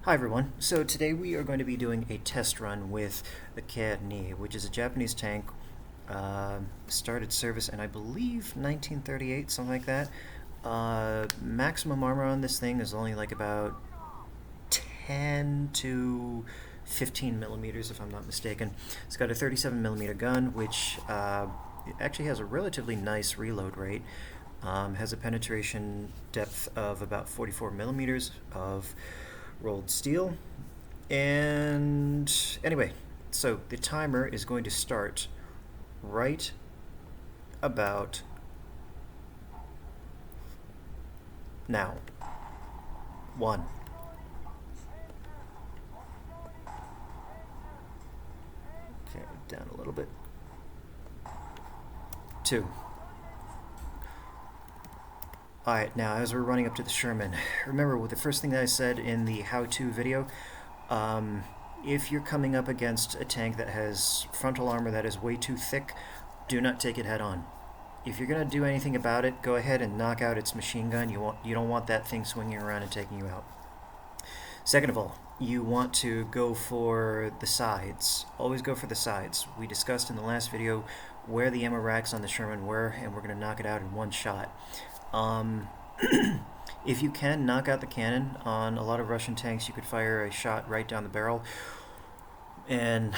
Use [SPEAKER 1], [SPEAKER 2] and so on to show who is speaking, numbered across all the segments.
[SPEAKER 1] Hi everyone. So today we are going to be doing a test run with the puny, which is a Japanese tank. Started service in I believe 1938, something like that. Maximum armor on this thing is only like about 10 to 15 millimeters, if I'm not mistaken. It's got a 37 millimeter gun, which actually has a relatively nice reload rate. Has a penetration depth of about 44 millimeters of rolled steel. And anyway, so the timer is going to start right about now. One. Okay, down a little bit. Two. Alright, now as we're running up to the Sherman, remember the first thing that I said in the how-to video, if you're coming up against a tank that has frontal armor that is way too thick, do not take it head on. If you're going to do anything about it, go ahead and knock out its machine gun. You don't want that thing swinging around and taking you out. Second of all, you want to go for the sides. Always go for the sides. We discussed in the last video where the ammo racks on the Sherman were, and we're going to knock it out in one shot. If you can knock out the cannon on a lot of Russian tanks, you could fire a shot right down the barrel and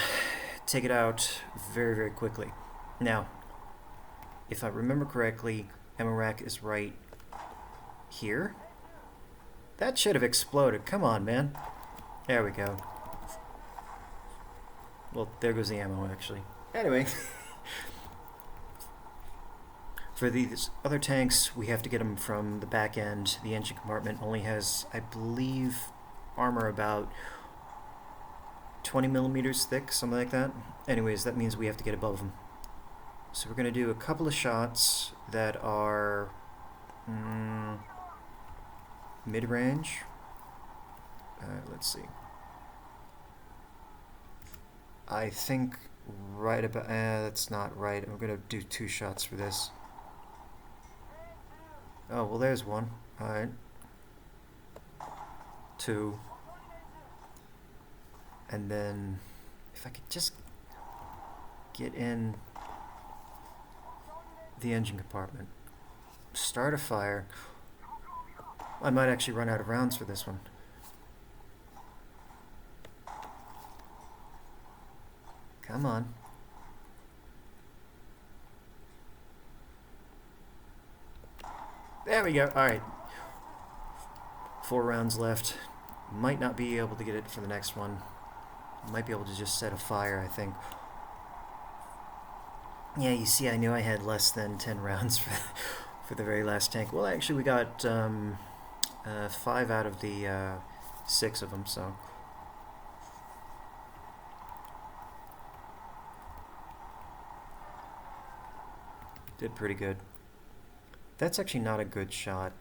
[SPEAKER 1] take it out very, very quickly. Now, if I remember correctly, ammo rack is right here. That should have exploded. Come on, man. There we go. Well, there goes the ammo, actually. Anyway. For these other tanks, we have to get them from the back end. The engine compartment only has, I believe, armor about 20 millimeters thick, something like that. Anyways, that means we have to get above them. So we're going to do a couple of shots that are mid-range. Let's see. I think right about... that's not right. I'm going to do two shots for this. Oh, well, there's one. Alright. Two. And then, if I could just get in the engine compartment, start a fire. I might actually run out of rounds for this one. Come on. There we go. Alright. 4 rounds left. Might not be able to get it for the next one. Might be able to just set a fire, I think. Yeah, you see, I knew I had less than 10 rounds for the very last tank. Well, actually, we got 5 out of the 6 of them, so... Did pretty good. That's actually not a good shot.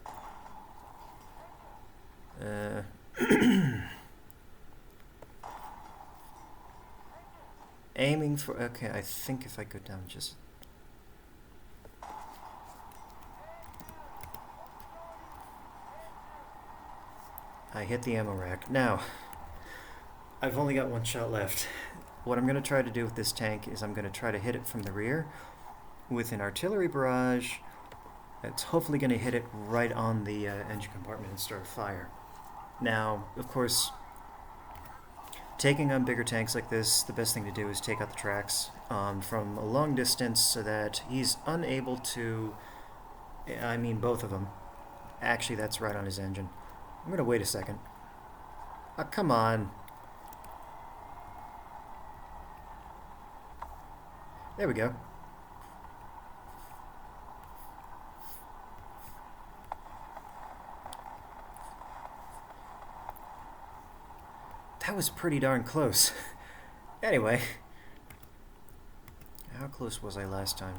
[SPEAKER 1] Aiming for... Okay, I think if I go down just... I hit the ammo rack. Now, I've only got one shot left. What I'm going to try to do with this tank is I'm going to try to hit it from the rear with an artillery barrage. It's hopefully going to hit it right on the engine compartment and start a fire. Now, of course, taking on bigger tanks like this, the best thing to do is take out the tracks from a long distance so that he's unable to... I mean, both of them. Actually, that's right on his engine. I'm going to wait a second. Oh, come on. There we go. That was pretty darn close. Anyway. How close was I last time?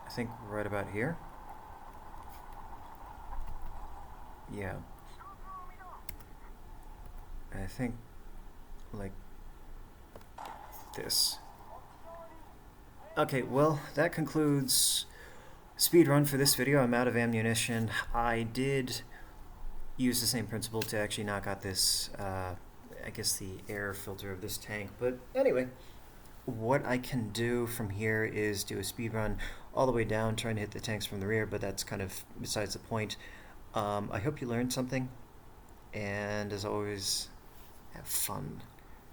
[SPEAKER 1] I think right about here. Yeah. I think like this. Okay, well, that concludes speedrun for this video. I'm out of ammunition. I did use the same principle to actually knock out this, I guess, the air filter of this tank. But anyway, what I can do from here is do a speed run all the way down, trying to hit the tanks from the rear, but that's kind of besides the point. I hope you learned something, and as always, have fun.